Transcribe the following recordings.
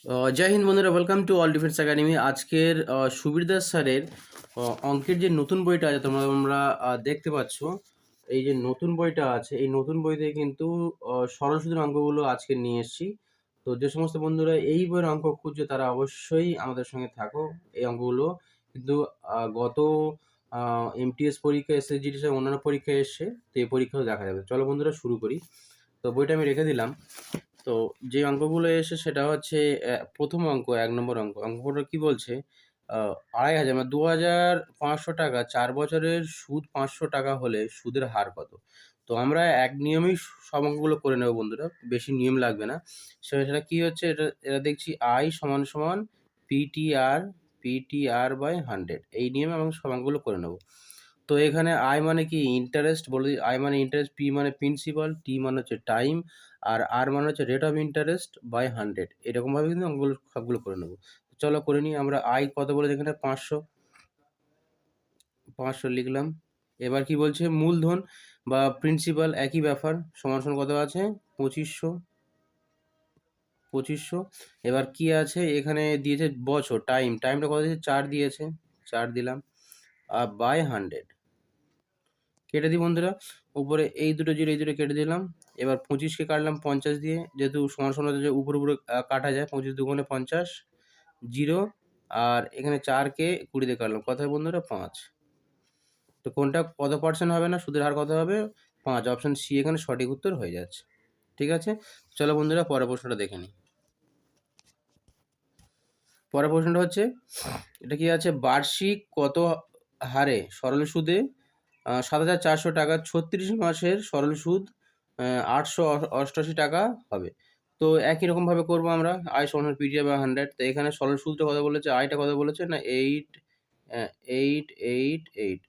জয় হিন্দ বন্ধুরা, welcome to all defence academy. আজকের সুবীর দাস স্যারের অঙ্কের যে নতুন বইটা আছে তোমরা দেখতে পাচ্ছ। এই যে নতুন বইটা আছে, এই নতুন বইতে কিন্তু সরল সুদের অঙ্কগুলো আজকে নিয়ে এসেছি। তো যে সমস্ত বন্ধুরা এই বইয়ের অঙ্ক খুঁজছে তারা অবশ্যই আমাদের সঙ্গে থাকো। এই অঙ্কগুলো কিন্তু গত এমটিএস পরীক্ষা, এসএসজিডি সহ অন্যান্য পরীক্ষায় এসছে, তো এই পরীক্ষাও দেখা যাবে। চলো বন্ধুরা শুরু করি। তো বইটা আমি রেখে দিলাম। তো যে অঙ্কগুলো এসে সেটা হচ্ছে প্রথম অঙ্ক, ১ নম্বর অঙ্ক। অঙ্কটা কি বলছে? ২,৫০০ মানে ২,৫০০ টাকা ৪ বছরের সুদ ৫০০ টাকা হলে সুদের হার কত? তো আমরা এক নিয়মেই সব অঙ্কগুলো করে নেব বন্ধুরা, বেশি নিয়ম লাগবে না। সেটা কি হচ্ছে, এটা দেখছি I = PTR/100, এই নিয়মে আমরা সব অঙ্কগুলো করে নেব। তো এখানে I মানে কি ইন্টারেস্ট, বলে দিই I মানে ইন্টারেস্ট, P মানে প্রিন্সিপাল, T মানে হচ্ছে টাইম, আর R মানে হচ্ছে রেট অফ ইন্টারেস্ট বাই 100। এরকমভাবে কিন্তু অঙ্কগুলো সবগুলো করে নেব। চলো করে নিই। আমরা I কত বলেছে এখানে? ৫০০ লিখলাম। এবার কি বলছে? মূলধন বা প্রিন্সিপাল একই ব্যাপার, সমান সমান কত আছে? ২৫০০। এবার কি আছে এখানে দিয়েছে? বছর, টাইমটা কত দিয়েছে? ৪ দিয়েছে, ৪ দিলাম। আর বাই 100 কেটে দিই বন্ধুরা। উপরে এই দুটো জিরো, এই দুটো কেটে দিলাম। এবার 25কে কাটলাম 50 দিয়ে, যেহেতু সমান সমান হচ্ছে উপরে উপরে কাটা যায়। 25 দুগুণে 50, জিরো। আর এখানে 4কে 20 দিয়ে কাটলাম, কত হয় বন্ধুরা? 5। তো কোনটা কত পার্সেন্ট হবে না, সুদের হার কত হবে? 5। অপশন সি এখানে সঠিক উত্তর হয়ে যাচ্ছে। ঠিক আছে, চলো বন্ধুরা পরের প্রশ্নটা দেখে নিই। পরের প্রশ্নটা হচ্ছে, এটা কি আছে? বার্ষিক কত হারে সরল সুদে ৭,৪০০ টাকা ৩৬ মাসের সরল সুদ ৮৮৮ টাকা হবে? তো একই রকমভাবে করবো আমরা। I = PTR/100। তো এখানে সরল সুদটা কত বলেছে, আয়টা কত বলেছে না 8,888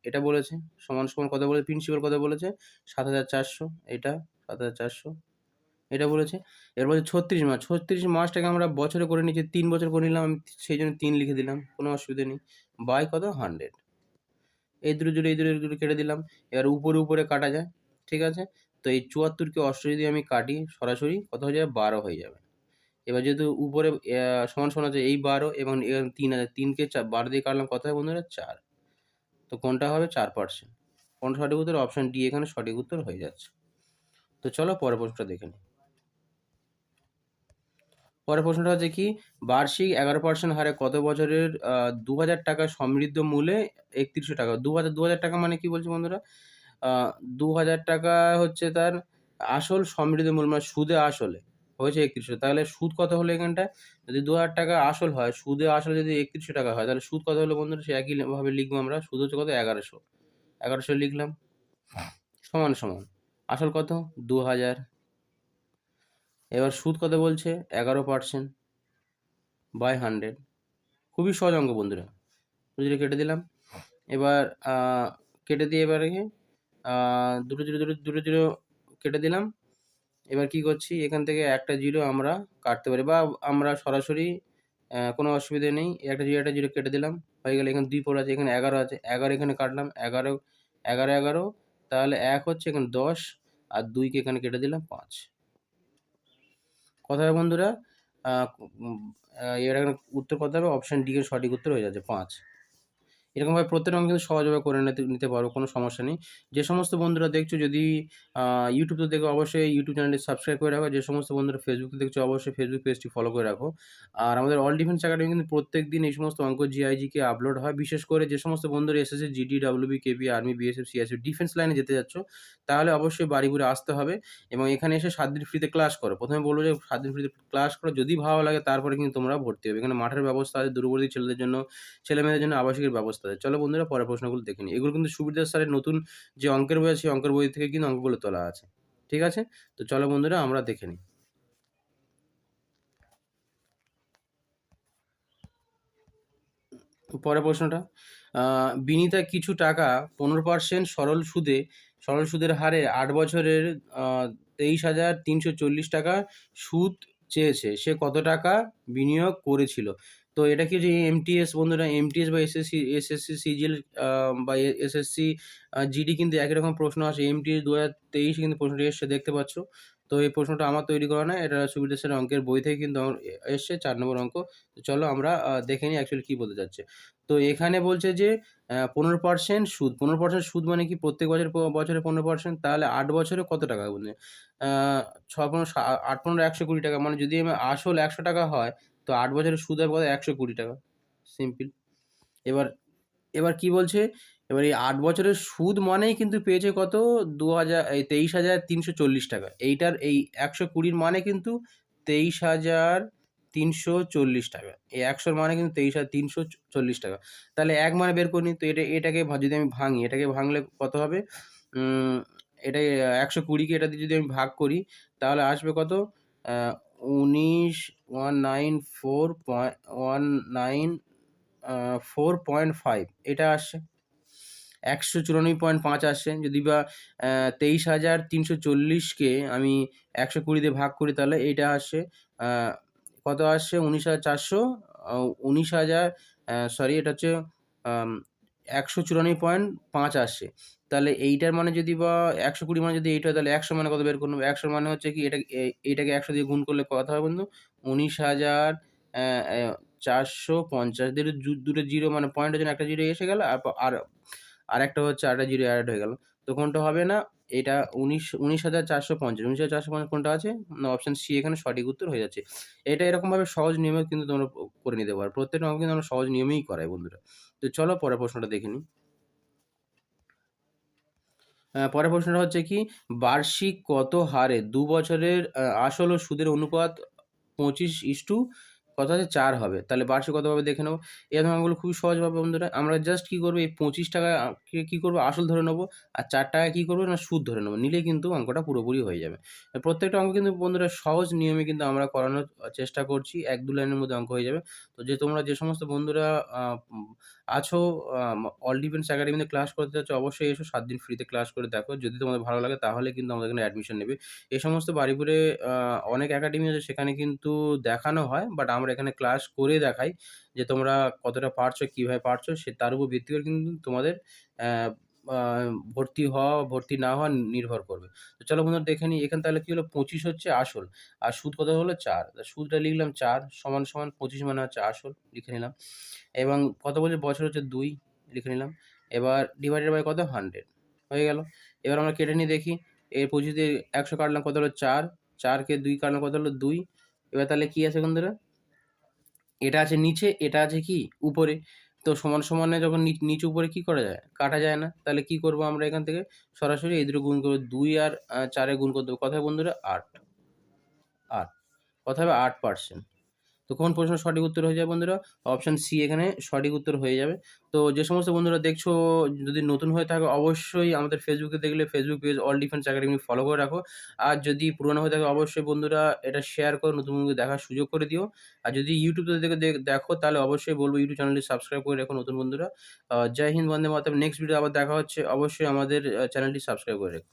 এটা বলেছে। সমান সমান কত বলেছে? প্রিন্সিপাল কত বলেছে? ৭,৪০০। এটা ৭,৪০০ এটা বলেছে। এবার বলছে ৩৬ মাস। ৩৬ মাসটাকে আমরা বছরে করে নিচ্ছি, ৩ বছর করে নিলাম আমি, সেই জন্য ৩ লিখে দিলাম, কোনো অসুবিধা নেই। বাই কত? 100। এই দুটো জুড়ে এই দুটো কেটে দিলাম। এবার উপরে উপরে কাটা যায়, ঠিক আছে? তো এই ৭৪কে ৮৮ দিয়ে আমি কাটি, সরাসরি কত হয়ে যাবে? ১২ হয়ে যাবে। এবার যেহেতু উপরে সমান সমান আছে, এই ১২ এবং এখানে ৩ আছে, ৩কে ১২ দিয়ে কাটলাম, কত হয় বন্ধুরা? ৪। তো কোনটা হবে? 4%। কোনটা সঠিক উত্তর? অপশন ডি এখানে সঠিক উত্তর হয়ে যাচ্ছে। তো চলো পরের প্রশ্নটা দেখে নিই। পরের প্রশ্নটা হচ্ছে কি? বার্ষিক 11% হারে কত বছরের ২,০০০ টাকা সমৃদ্ধ মূলে ৩১০০ টাকা? ২,০০০ টাকা মানে কি বলছে বন্ধুরা? আ ২,০০০ টাকা হচ্ছে তার আসল সমৃদ্ধ মূল, মানে সুদে আসলে হয়েছে ৩১০০। তাহলে সুদ কত হলো এখানটায়? যদি ২,০০০ টাকা আসল হয়, সুদে আসলে যদি ৩১০০ টাকা হয়, তাহলে সুদ কত হলো বন্ধুরা? সে একই ভাবে লিখবো আমরা। সুদ হচ্ছে কত? ১১০০। ১১০০ লিখলাম, সমান সমান আসল কত? ২,০০০। এবার সুদ কত বলছে? 11% বাই 100। খুবই সহজ অঙ্ক বন্ধুরা। দুটো কেটে দিলাম। এবার আ কেটে দিয়ে এবারে আ দুটো জিরো কেটে দিলাম। এবার কি করছি? এখান থেকে একটা জিরো আমরা কাটতে পারি, বা আমরা সরাসরি কোনো অসুবিধা নেই। একটা জিরো কেটে দিলাম। হয়ে গেল। এখানে ২ পড়ে আছে, এখানে ১১ আছে। ১১ এখানে কাটলাম। ১১, ১১, ১১, তাহলে ১ হচ্ছে এখানে ১০, আর ২ কে এখানে কেটে দিলাম ৫। কথা হবে বন্ধুরা? আ উম এর এখানে উত্তর কত হবে? অপশন ডি এর সঠিক উত্তর হয়ে যাচ্ছে ৫। এরকমভাবে প্রত্যেকটা অঙ্ক কিন্তু সহজভাবে করে নিতে পারো, কোনো সমস্যা নেই। যে সমস্ত বন্ধুরা দেখছো, যদি YouTube থেকে দেখো অবশ্যই YouTube চ্যানেলটি সাবস্ক্রাইব করে রাখো। যে সমস্ত বন্ধুরা Facebook থেকে দেখছো অবশ্যই Facebook পেজটি ফলো করে রাখো। আর আমাদের অল ডিফেন্স একাডেমি কিন্তু প্রত্যেকদিন এই সমস্ত অঙ্ক জিআইজিকে আপলোড হয়। বিশেষ করে যে সমস্ত বন্ধুরা এসএসসি, জিডি, ডাব্লিউবি, কেবি, আর্মি, বিএসএফ, সিআরপিএফ ডিফেন্স লাইনে যেতে যাচ্ছ, তাহলে অবশ্যই বাড়ি ঘুরে আসতে হবে এবং এখানে এসে ৭ দিন ফ্রিতে ক্লাস করো। ১ম এ বলব যে ৭ দিন ফ্রিতে ক্লাস করো। যদি ভালো লাগে তারপরে কিন্তু তোমরা ভর্তি হবে। এখানে মাঠের ব্যবস্থা আছে, দূরবর্তী ছেলেদের জন্য, ছেলেমেয়েদের জন্য আবাসিকের ব্যবস্থা আছে। চলো বন্ধুরা পরের প্রশ্নগুলো দেখে নিই। এগুলো কিন্তু সুবির দাস স্যারের নতুন যে অঙ্কের বই আছে, সেই অঙ্কের বই থেকে কিন্তু অঙ্কগুলো তোলা আছে। ঠিক আছে? তো চলো বন্ধুরা আমরা দেখে নিই। পরের প্রশ্নটা, আ বিনিতা কিছু টাকা ১৫% সরল সুদের হারে ৮ বছরের আ ২৩,৩৪০ টাকা সুদ চেয়েছে। সে কত টাকা বিনিয়োগ করেছিল? তো এটা কি যে এমটিএস বন্ধুরা, এমটিএস বা এসএসসি সিজিএল আ বা এসএসসি জিডি কিন্তু একই রকম প্রশ্ন আসে। এমটিএস ২০২৩ কিন্তু প্রশ্নটি এসছে, দেখতে পাচ্ছ। তো তো এই প্রশ্নটা আমার তৈরি করা না, এটা সুবির স্যারের অঙ্কের বই থেকে কিন্তু আমার এসছে ৪ নম্বর অঙ্ক। তো চলো আমরা দেখে নিই অ্যাকচুয়ালি কি বলতে চাচ্ছে। তো এখানে বলছে যে 15% সুদ। 15% সুদ মানে কি প্রত্যেক বছরে 15%, তাহলে ৮ বছরে কত টাকা বলছে? আ ৮ 15 ১২০ টাকা, মানে যদি আমার আসল ৳১০০ হয়, তো ৮ বছরের সুদ হবে কত? ৳১২০। সিম্পল। এবার এবার কি বলছে? এবার এই ৮ বছরের সুদ মানেই কিন্তু পেয়েছে কত? ২৩,৩৪০ টাকা। এইটার এই ১২০ মানে কিন্তু ২৩,৩৪০ টাকা। এই ১০০ র মানে কিন্তু ২৩,৩৪০ টাকা। তাহলে ১ মানে বের করে নিই। তো এটাকে যদি আমি ভাঙি, এটাকে ভাঙলে কত হবে? উম এটাকে ১২০ কে এটা দিয়ে যদি আমি ভাগ করি, তাহলে আসবে কত? আ ১৯ 4.5 এটা আসছে। ১৯৪.৫ আসছে। যদি বা ২৩,৩৪০ কে আমি ১২০ দিয়ে ভাগ করি, তাহলে এইটা আসছে আ কত আসছে? ১৯,৪০০ আ ১৯,০০০ সরি, এটা হচ্ছে আম ১৯৪.৫ আসছে। তাহলে এইটার মানে যদি বা ১২০ মানে যদি এইটা হয়, তাহলে ১০০ মানে কত বের করে নেব? ১০০ মানে হচ্ছে কি, এইটাকে ১০০ দিয়ে গুণ করলে কত হয় বন্ধু? ১৯,০০০ অ্যা অ্যা ৪৫০, দুটো জিরো মানে পয়েন্টের জন্য একটা জিরো এসে গেল। আর আরেকটা হচ্ছে আরেকটা জিরো এড হয়ে গেল। তো কোনটা হবে না? এটা ১৯,৪৫০। ১৯,৪৫০ কোনটা আছে? না, অপশন সি এখানে সঠিক উত্তর হয়ে যাচ্ছে। এটা এরকমভাবে সহজ নিয়মেও কিন্তু তোমরা করে নিতে পারো। প্রত্যেকটা অঙ্ক কিন্তু আমরা সহজ নিয়মেই করাই বন্ধুরা। তো চলো পরের প্রশ্নটা দেখে নিই। পরের প্রশ্নটা হচ্ছে কি, বার্ষিক কত হারে ২ বছরের আসল ও সুদের অনুপাত ২৫:৪ কত আছে? ৪ হবে। তাহলে বার্ষিক কত হবে দেখে নেব। এই অঙ্কগুলো খুবই সহজ হবে বন্ধুরা। আমরা জাস্ট কি করব, এই ৳২৫ কে কি করব, আসল ধরে নেব। আর ৳৪ কি করব না, সুদ ধরে নেব। নিলেই কিন্তু অঙ্কটা পুরোপুরি হয়ে যাবে। প্রত্যেকটা অঙ্ক কিন্তু বন্ধুরা সহজ নিয়মে কিন্তু আমরা করানোর চেষ্টা করছি। ১-২ লাইনের মধ্যে অঙ্ক হয়ে যাবে। তো তোমরা যে সমস্ত বন্ধুরা আ উম আছো, অল ডিফেন্স একাডেমিতে ক্লাস করতে চাচ্ছ, অবশ্যই এসো। ৭ দিন ফ্রিতে ক্লাস করে দেখো। যদি তোমাদের ভালো লাগে তাহলে কিন্তু আমাদের এখানে অ্যাডমিশন নেবে। এই সমস্ত বারুইপুরে আ অনেক একাডেমি আছে, সেখানে কিন্তু দেখানো হয়। বাট আমরা এখানে ক্লাস করে দেখাই যে তোমরা কতটা পারছো, কিভাবে পারছো, তার উপর ভিত্তি করে কিন্তু তোমাদের অ্যা আ ভর্তি হওয়া, ভর্তি না হওয়া নির্ভর করবে। তো চলো বন্ধুরা দেখে নিই। এখানে তাহলে কি হলো? ২৫ হচ্ছে আসল। আর সুদ কত হলো? ৪। সুদটা লিখলাম ৪ সমান, সমান ২৫ মানে হচ্ছে আসল, লিখে নিলাম। এবং কত বছর? বছর হচ্ছে ২, লিখে নিলাম। এবার ডিভাইডেড বাই কত? 100 হয়ে গেল। এবার আমরা কেটে নিই দেখি। ২৫ দিয়ে ১০০ কাটলাম, কত হলো? ৪। ৪ কে ২ কাটলাম, কত হলো? ২। এবার তাহলে কি আছে বন্ধুরা? এটা আছে নিচে, এটা আছে কি? উপরে। তো সমান সমানে যখন নিচে উপরে কি করা যায়? কাটা যায় না। তাহলে কি করব আমরা এখান থেকে? সরাসরি এই দুটো গুণ করব। ২ আর ৪ এ গুণ করে দেব। কত হয় বন্ধুরা? ৮, ৮। কত হবে? ৮%। তো কোন প্রশ্নের সঠিক উত্তর হয়ে যাবে বন্ধুরা? অপশন সি এখানে সঠিক উত্তর হয়ে যাবে। তো যে সমস্ত বন্ধুরা দেখছো, যদি নতুন হয়ে থাকো, অবশ্যই আমাদের ফেসবুকে দেখলে Facebook page all defence academy follow করে রাখো। আর যদি পুরনো হয়ে থাকে, অবশ্যই বন্ধুরা এটা শেয়ার করে নতুন বন্ধুদের দেখার সুযোগ করে দিও। আর যদি ইউটিউব থেকে দেখো, তাহলে অবশ্যই বলব ইউটিউব চ্যানেলটি সাবস্ক্রাইব করে রেখো নতুন বন্ধুরা। জয় হিন্দ, বন্দে মাতরম। নেক্সট ভিডিও আবার দেখা হচ্ছে। অবশ্যই আমাদের চ্যানেলটি সাবস্ক্রাইব করে রেখো।